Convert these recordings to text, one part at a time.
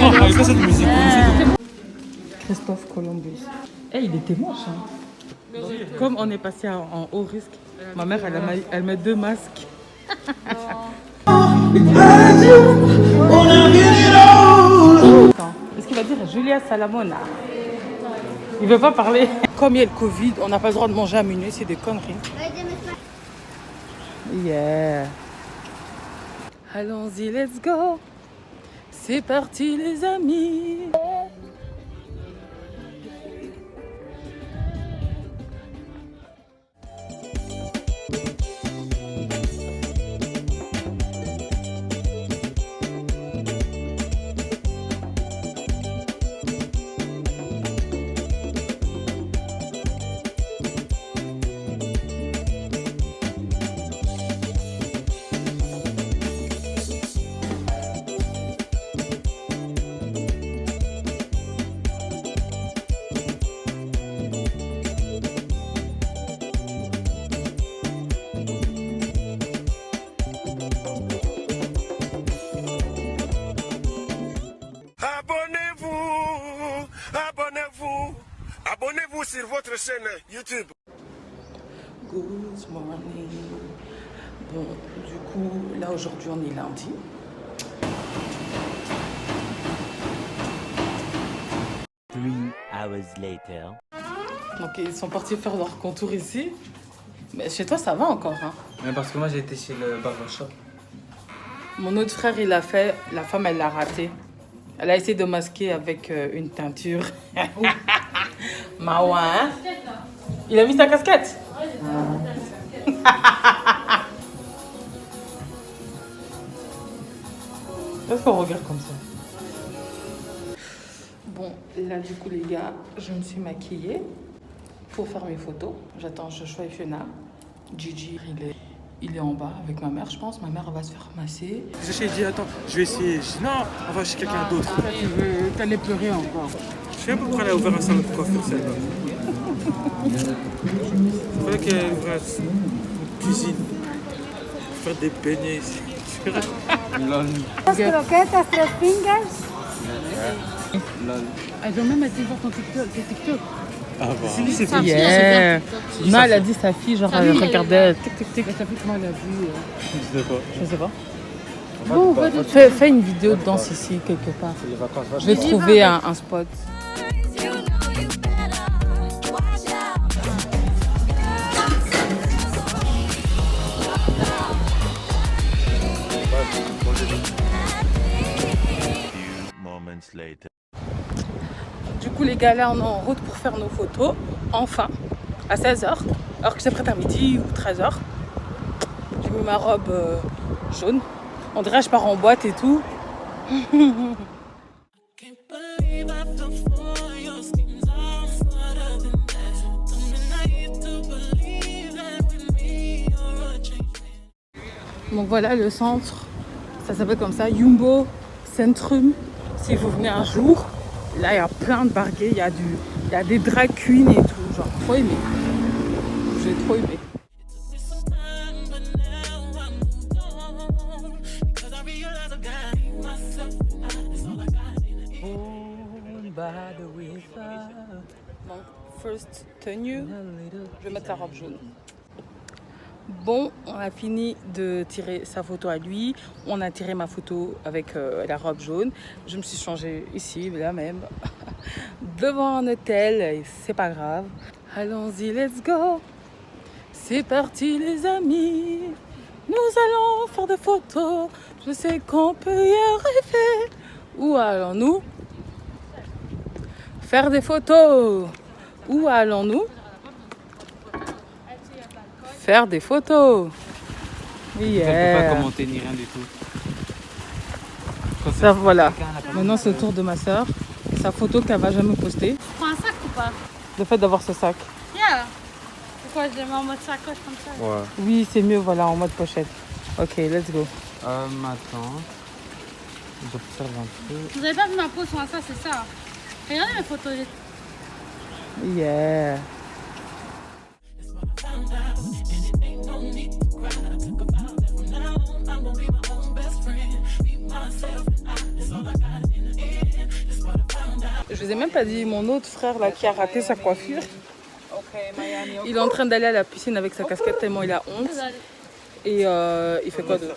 avec quoi cette musique? Christophe Columbus. Eh, il était moche. Hein. Comme on est passé en haut risque, ma mère, elle met 2 masques. Est-ce qu'il va dire Julia Salamona? Il veut pas parler. Comme il y a le Covid, on n'a pas le droit de manger à minuit, c'est des conneries. Yeah. Allons-y, let's go. C'est parti les amis. Abonnez-vous sur votre chaîne YouTube. Good morning. Bon, du coup, là aujourd'hui on est lundi. Hours later. Donc ils sont partis faire leur contour ici. Mais chez toi ça va encore, hein? Mais parce que moi j'ai été chez le barbershop. Mon autre frère il l'a fait, la femme elle l'a raté. Elle a essayé de masquer avec une teinture. Mawa, hein? Il a mis sa casquette? Est-ce qu'on regarde comme ça? Bon, là du coup les gars, je me suis maquillée pour faire mes photos. J'attends Joshua et Fiona. Gigi, il est en bas avec ma mère, je pense. Ma mère elle va se faire masser. J'ai dit attends, je vais essayer. Je dis non, on va chez quelqu'un d'autre. T'allais pleurer encore. Je sais pas pourquoi elle a ouvert un salon de coiffure celle-là. Il fallait qu'elle ouvre une cuisine. Faire des beignets ici. Las croquetas, 3 fingers. Elles ont même été voir ton TikTok. Ah bah. C'est yeah. Non, elle a dit sa fille, genre elle regardait tic tic tic. Sa fille, comment elle a vu? Je sais pas. Bon, fais une vidéo de danse ici quelque part. Je vais trouver un spot. Du coup les gars, là on est en route pour faire nos photos, enfin, à 16h, alors que j'étais prête à midi ou 13h. J'ai mis ma robe jaune, on dirait que je pars en boîte et tout. Donc voilà le centre, ça s'appelle comme ça, Jumbo Centrum. Si vous venez un jour, là il y a plein de barguets, il y a des drag queens et tout, genre trop aimé. J'ai trop aimé. Donc first tenue, je vais mettre la robe jaune. Bon, on a fini de tirer sa photo à lui. On a tiré ma photo avec la robe jaune. Je me suis changée ici, là même, devant un hôtel. Et c'est pas grave. Allons-y, let's go. C'est parti, les amis. Nous allons faire des photos. Je sais qu'on peut y arriver. Où allons-nous faire des photos? Où allons-nous faire des photos? Yeah. Elle peut pas commenter ni rien du tout. Ça, voilà. Maintenant, c'est au tour de ma soeur. Sa photo qu'elle va jamais poster. Tu prends un sac ou pas? Le fait d'avoir ce sac. Yeah. Pourquoi je le mets en mode sacoche comme ça? Ouais. Oui, c'est mieux, voilà, en mode pochette. Ok, let's go. Attends. J'observe un peu. Vous avez pas vu ma pose sur Insta, c'est ça? Regardez mes photos. Yeah. vous ai même pas dit, mon autre frère là qui a raté sa coiffure. Il est en train d'aller à la piscine avec sa casquette tellement il a honte. Et il fait quoi d'autre?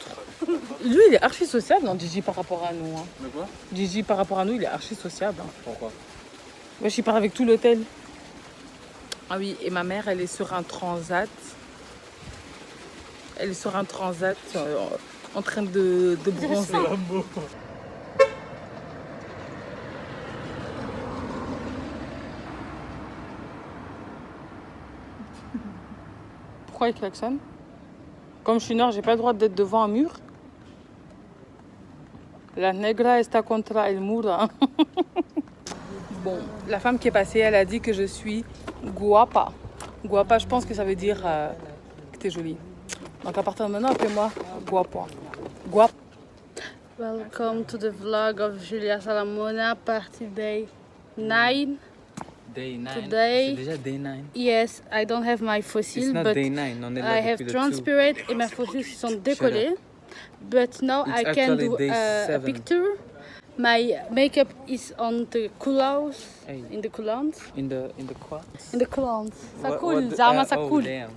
Lui, il est archi sociable, hein, Gigi, par rapport à nous. Hein. De quoi? Gigi, par rapport à nous, il est archi sociable. Hein. Pourquoi? Ouais, je pars avec tout l'hôtel. Ah oui, et ma mère, elle est sur un transat. Elle est sur un transat en train de bronzer. Pourquoi il klaxonne? Comme je suis noire, j'ai pas le droit d'être devant un mur. La negra está contra el muro. Bon, la femme qui est passée, elle a dit que je suis guapa. Guapa, je pense que ça veut dire que t'es jolie. Donc à partir de maintenant, appelez-moi guapa. Guap. Welcome to the vlog of Julia Salamona, party day 9. Day 9. Today- C'est déjà day 9. Yes, I don't have my It's fossil, not but day 9. On est là I have depuis le 2. transpired et mes fossiles sont décollés. But now It's I can actually do day a 7. picture. My makeup is on the couloirs, Hey. in the couloirs. In the quoi? In the couloirs. Ça What- coule, what the- Zama, ça oh, coule. damn.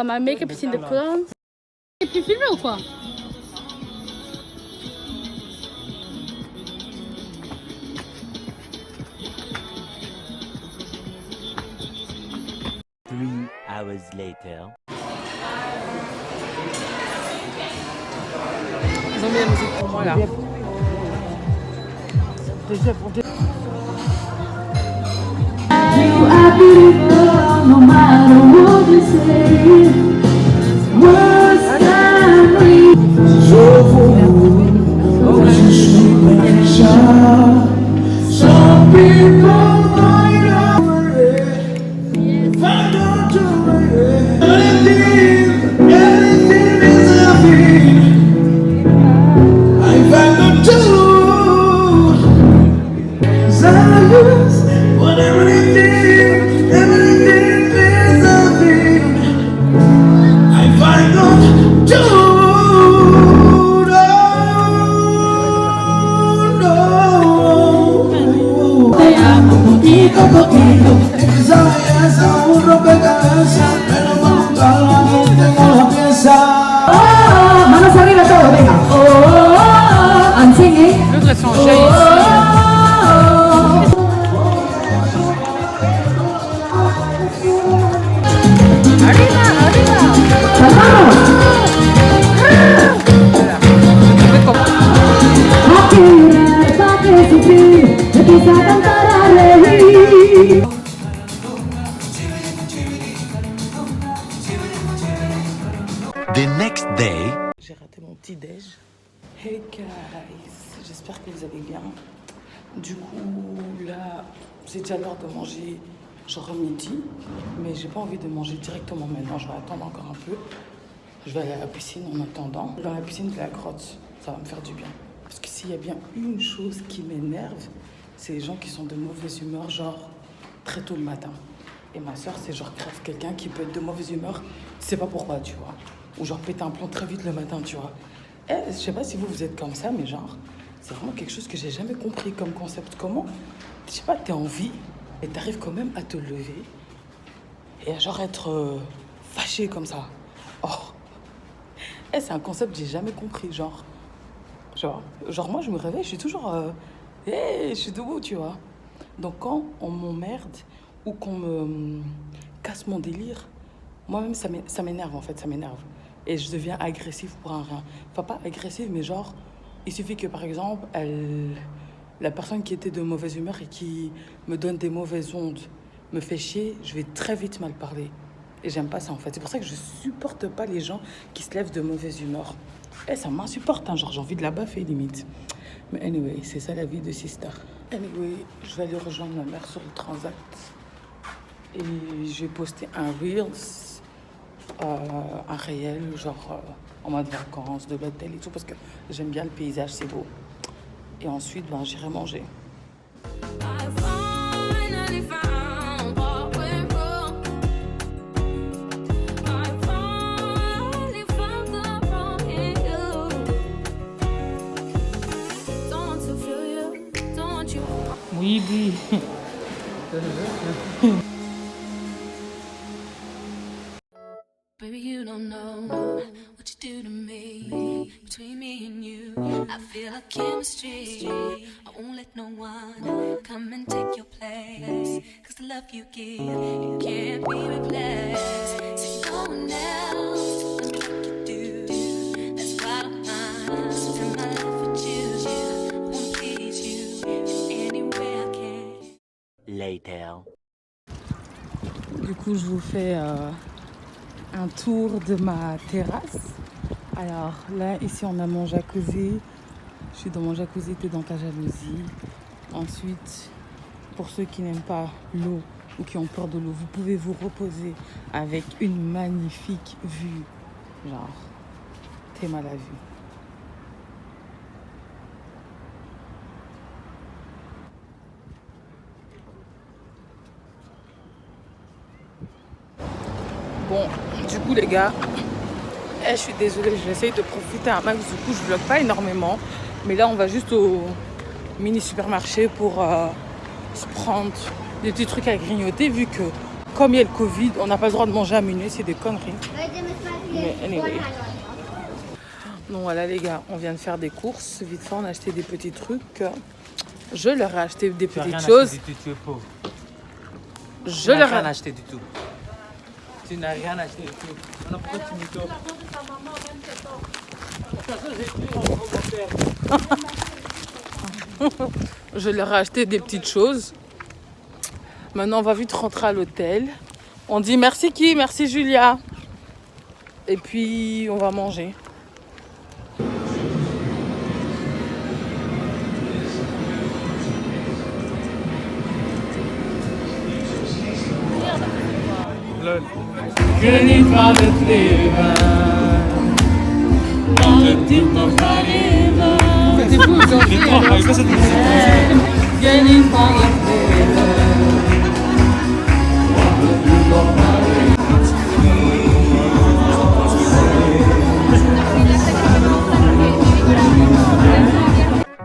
My makeup is in the couloirs. Tu filmé ou quoi? Hours later. Ils ont mis la musique pour moi là. No matter what you say, words and some people might not find out to anything is nothing. I find out to silence when everything is nothing. I find out to poquito, esa belleza, un rompecabezas, pero montarla no tengo la pieza. Oh, manos arriba todo, venga. Oh, and singing. L'autre, elles sont en jaillit. The next day. J'ai raté mon petit déj. Hey guys, j'espère que vous allez bien. Du coup, là, c'est déjà l'heure de manger genre midi, mais j'ai pas envie de manger directement maintenant. Je vais attendre encore un peu. Je vais aller à la piscine en attendant. Dans la piscine de la grotte, ça va me faire du bien. Parce que s'il y a bien une chose qui m'énerve, c'est les gens qui sont de mauvaise humeur, genre très tôt le matin. Et ma soeur, c'est genre grave quelqu'un qui peut être de mauvaise humeur, tu sais pas pourquoi, tu vois. Ou genre péter un plomb très vite le matin, tu vois. Et je sais pas si vous êtes comme ça, mais genre, c'est vraiment quelque chose que j'ai jamais compris comme concept. Comment, je sais pas, t'es en vie et t'arrives quand même à te lever et à genre être fâché comme ça. Oh, c'est un concept que j'ai jamais compris, genre moi je me réveille, je suis toujours, je suis debout, tu vois. Donc quand on m'emmerde ou qu'on me casse mon délire, moi-même ça m'énerve en fait, ça m'énerve. Et je deviens agressive pour un rien. Enfin pas agressive, mais genre, il suffit que par exemple, la personne qui était de mauvaise humeur et qui me donne des mauvaises ondes me fait chier, je vais très vite mal parler. Et j'aime pas ça en fait. C'est pour ça que je supporte pas les gens qui se lèvent de mauvaise humeur. Ça m'insupporte, hein, genre j'ai envie de la baffer limite. Mais anyway, c'est ça la vie de sister. Anyway, je vais aller rejoindre ma mère sur le transat. Et je vais poster un Reels, un réel, genre en mode vacances, de l'hôtel et tout, parce que j'aime bien le paysage, c'est beau. Et ensuite, j'irai manger. Oui, Baby, you don't know what you do to me. Between me and you, I feel like chemistry. I won't let no one come and take your place. Cause the love you give, it can't be replaced. There's no one else can do like you do. That's why I don't mind spending my life with you. I wanna please you in any way I can. Later. Du coup, je vous fais un tour de ma terrasse. Alors là, ici, on a mon jacuzzi. Je suis dans mon jacuzzi, t'es dans ta jalousie. Ensuite, pour ceux qui n'aiment pas l'eau ou qui ont peur de l'eau, vous pouvez vous reposer avec une magnifique vue. Genre, t'es mal à vue. Bon, du coup les gars, je suis désolée, j'essaye de profiter un max, du coup je vlog pas énormément. Mais là on va juste au mini supermarché pour se prendre des petits trucs à grignoter, vu que comme il y a le Covid, on n'a pas le droit de manger à minuit, c'est des conneries. Mais anyway. Donc voilà les gars, on vient de faire des courses, vite fait on a acheté des petits trucs. Je leur ai acheté des petites choses. Tu es pauvre. Je leur ai acheté du tout. Tu n'as rien acheté du tout. Non, pourquoi tu m'étonnes? Je leur ai acheté des petites choses. Maintenant, on va vite rentrer à l'hôtel. On dit merci qui? Merci Julia. Et puis, on va manger. C'est fou aujourd'hui.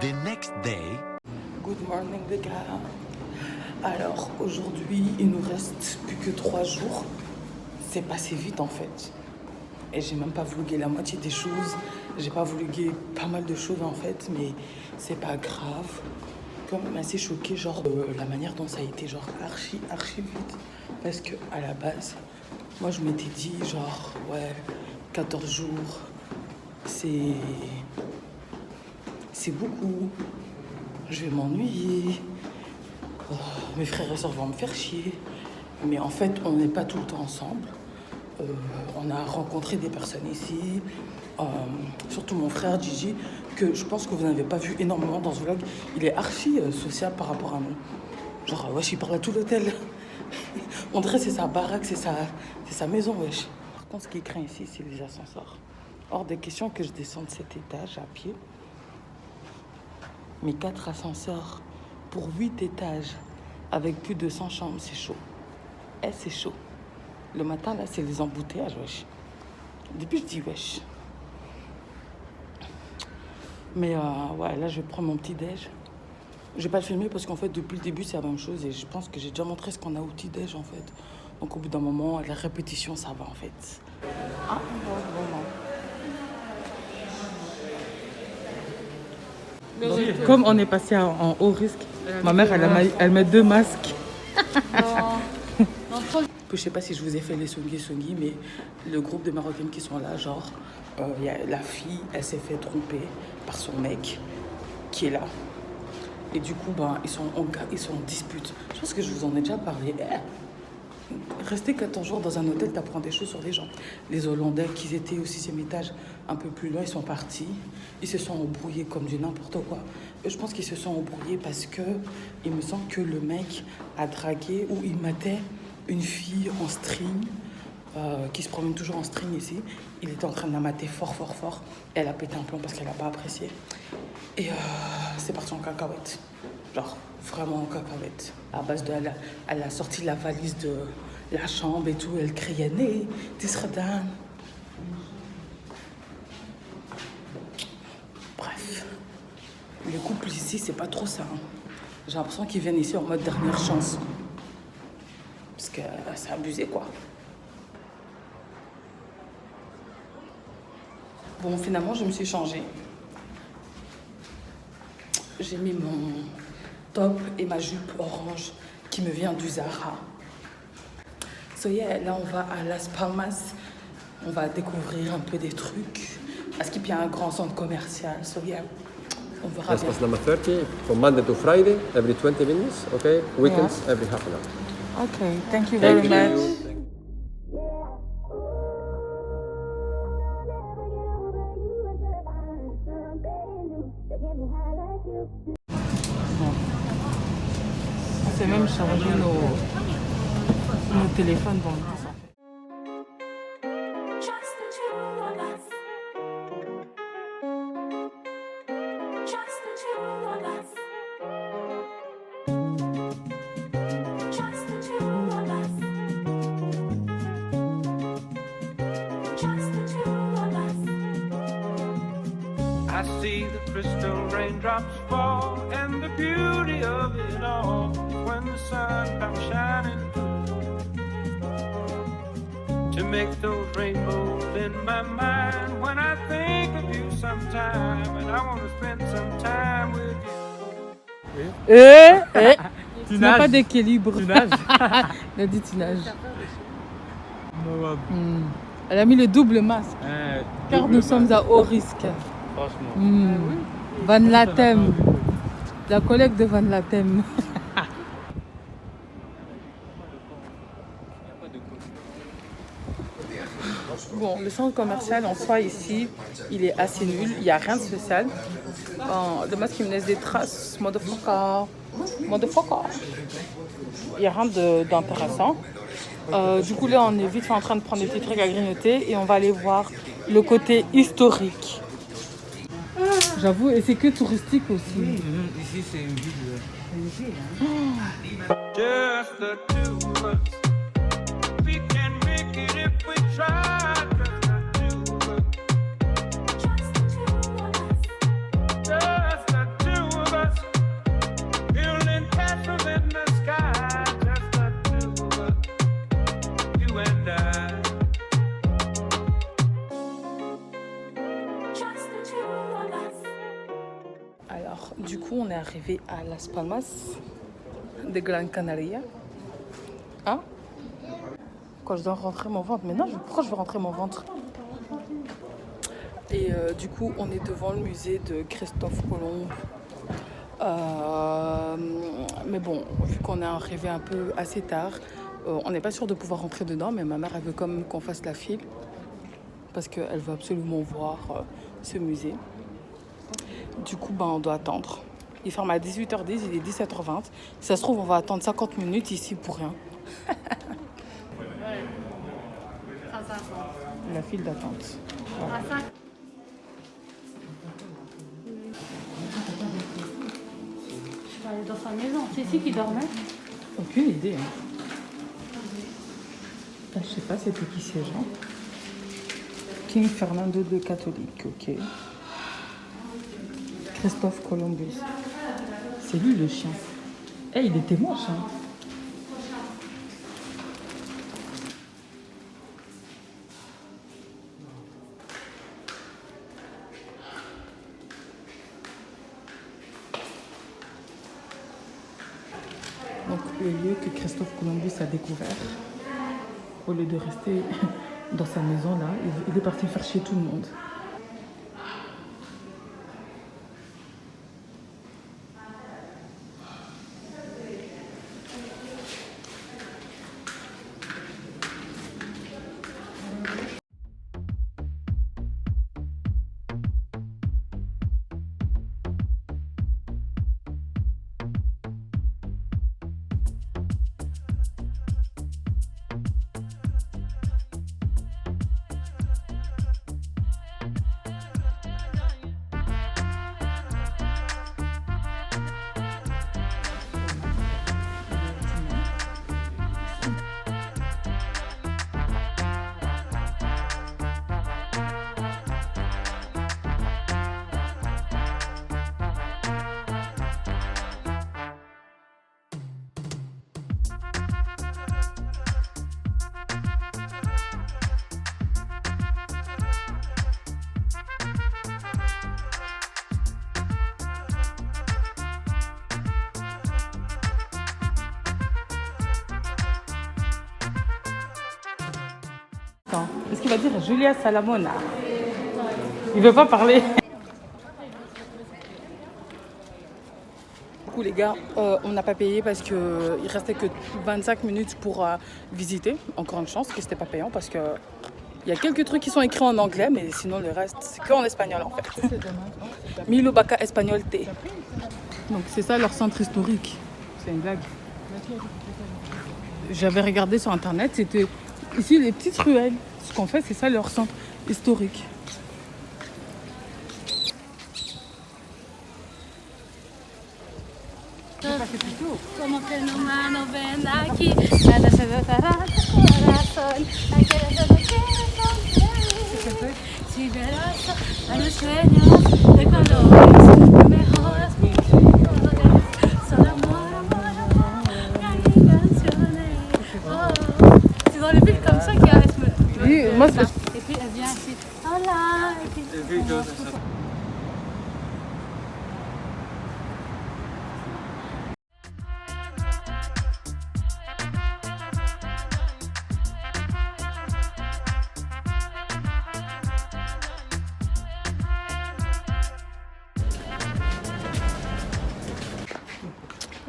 The next day. Good morning les gars. Alors aujourd'hui il nous reste plus que 3 jours. C'est passé vite en fait. Et j'ai même pas vlogué la moitié des choses. J'ai pas vlogué pas mal de choses en fait, mais c'est pas grave. Quand même assez choquée genre de la manière dont ça a été genre archi vite. Parce que à la base, moi je m'étais dit genre ouais 14 jours c'est beaucoup. Je vais m'ennuyer. Oh, mes frères et sœurs vont me faire chier. Mais en fait, on n'est pas tout le temps ensemble. On a rencontré des personnes ici. Surtout mon frère Gigi, que je pense que vous n'avez pas vu énormément dans ce vlog. Il est archi social par rapport à nous. Genre, wesh, il parle à tout l'hôtel. On dirait que c'est sa baraque, c'est sa maison, wesh. Par contre, ce qui craint ici, c'est les ascenseurs. Hors des questions que je descende cet étage à pied. Mais 4 ascenseurs pour 8 étages avec plus de 100 chambres, c'est chaud. C'est chaud. Le matin, là, c'est les embouteillages, wesh. Depuis, je dis wesh. Mais ouais, là, je vais prendre mon petit déj. Je vais pas le filmer parce qu'en fait, depuis le début, c'est la même chose. Et je pense que j'ai déjà montré ce qu'on a au petit déj, en fait. Donc, au bout d'un moment, la répétition, ça va, en fait. Ah, bon. Comme on est passé en haut risque, ma mère, elle met 2 masques. Je sais pas si je vous ai fait les songi, mais le groupe de Marocaines qui sont là, genre, y a la fille, elle s'est fait tromper par son mec qui est là. Et du coup, ben, ils sont en dispute. Je pense que je vous en ai déjà parlé. Rester 14 jours dans un hôtel, t'apprends des choses sur les gens. Les Hollandais qui étaient au 6e étage, un peu plus loin, ils sont partis. Ils se sont embrouillés comme du n'importe quoi. Je pense qu'ils se sont embrouillés parce que il me semble que le mec a dragué ou il matait une fille en string qui se promène toujours en string ici. Il était en train de la mater fort. Elle a pété un plomb parce qu'elle n'a pas apprécié. Et c'est parti en cacahuète. Genre, vraiment en cacahuète. À base de... Elle a sorti la valise de la chambre et tout. Elle criait « Né, Tisradan ». Bref. Les couples ici, c'est pas trop ça. Hein. J'ai l'impression qu'ils viennent ici en mode dernière chance. que c'est abusé, quoi. Bon, finalement, je me suis changée. J'ai mis mon top et ma jupe orange qui me vient du Zara. So yeah, là, on va à Las Palmas. On va découvrir un peu des trucs. À Skip, il y a un grand centre commercial. So yeah, on verra That's bien. bus number 30 from Monday to Friday, every 20 minutes, okay? Weekends, every half an hour. Okay, thank you very much. On s'est même chargé nos téléphones dans le bus, en fait. Just the two of us. Just the two of us. Just the two of us. Just the two of us. I see the crystal raindrops fall, and the beauty of it all is when the sun comes shining to make those rainbows in my mind. When I think of you sometime, and I want to spend some time with you. Tu n'as pas d'équilibre. Tu nages? Elle a dit tu nages. Elle a mis le double masque, car nous sommes à haut risque. Franchement. Van Latem, la collègue de Van Latem. Bon, le centre commercial en soi ici, il est assez nul, il n'y a rien de spécial. Dommage qu'il me laisse des traces, motherfucker. Il n'y a rien d'intéressant. Du coup là on est vite fait en train de prendre des petits trucs à grignoter et on va aller voir le côté historique. J'avoue, et c'est que touristique aussi. Ici, c'est une ville. Just the two of us. We can make it if we try. Just the two of us. Just the two of us. Building castles in the sky. Just the two of us. You and I. Just the two of us. Alors, du coup, on est arrivé à Las Palmas de Gran Canaria. Hein? Quand je dois rentrer mon ventre. Mais non, pourquoi je veux rentrer mon ventre? Et du coup, on est devant le musée de Christophe Colomb. Mais bon, vu qu'on est arrivé un peu assez tard, on n'est pas sûr de pouvoir rentrer dedans, mais ma mère, elle veut quand même qu'on fasse la file parce qu'elle veut absolument voir ce musée. Du coup, on doit attendre. Il ferme à 18h10, il est 17h20. Si ça se trouve, on va attendre 50 minutes ici pour rien. La file d'attente. Ouais. Je vais aller dans sa maison. C'est ici qu'il dormait? Aucune idée. Je sais pas c'était qui ces gens. King Fernando le Catholique, ok. Christophe Columbus. C'est lui le chien. Il était moche, hein. Donc le lieu que Christophe Columbus a découvert, au lieu de rester dans sa maison là, il est parti faire chier tout le monde. Attends, est-ce qu'il va dire Julia Salamona? Il veut pas parler. Du coup, les gars, on n'a pas payé parce qu'il restait que 25 minutes pour visiter. Encore une chance que c'était pas payant parce que il y a quelques trucs qui sont écrits en anglais, mais sinon le reste c'est qu'en espagnol en fait. Milo Baca espagnol T. Donc c'est ça leur centre historique. C'est une blague. J'avais regardé sur internet, c'était ici les petites ruelles. Ce qu'on fait, c'est ça leur centre historique. Como que el humano ven aquí, nada se dotará tu corazón, hay que desde si verás a los sueños de colores, que mejoras mis colores, solo amor, amor, amor, y canciones. Oh, c'est dans les villes comme ça qu'il y a Oui, moi c'est... Et puis elle vient ici, hola, et puis...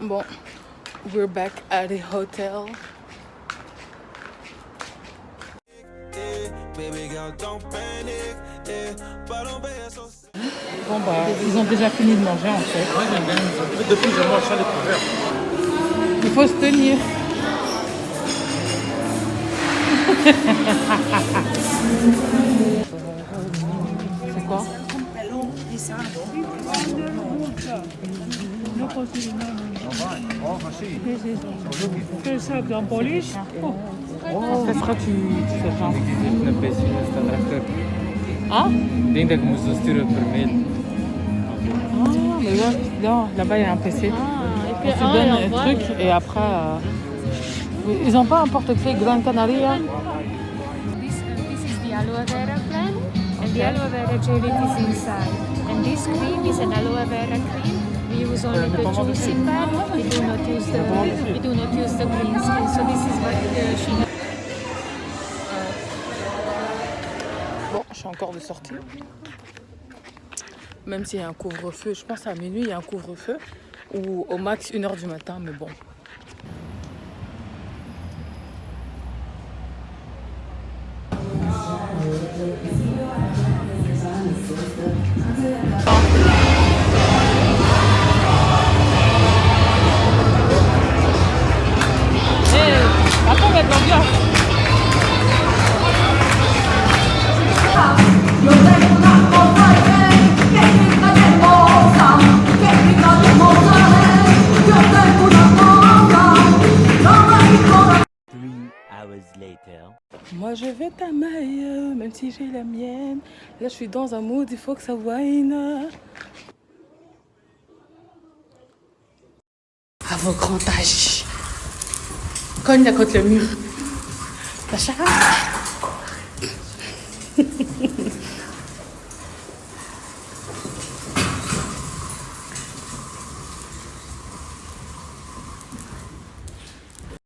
Bon, we're back at the hotel. Bon bah, ils ont déjà fini de manger en fait. Moi j'aime bien. Depuis je mange sans les couverts. Il faut se tenir. C'est quoi? Ça sera tu fais genre. Ah? Denk dat ik moest sturen per mail. Ah, mais là-bas il y a un PC. Et puis Tu donnes un truc et après ils ont pas un portefeuille Gran Canaria. This is the aloe vera plant, and the aloe vera gel it is inside. And this cream is an aloe vera cream. We use only the juicing part. We do not use the green skin. So this is what she has. Bon, je suis encore de sortie. Même s'il y a un couvre-feu, je pense à minuit il y a un couvre-feu ou au max 1h du matin, mais bon. Attends, il y a de l'ambiance. Moi je veux ta maille, même si j'ai la mienne. Là je suis dans un mood, il faut que ça wine. À vos grands âges. Cogne là contre le mur. Ta charade.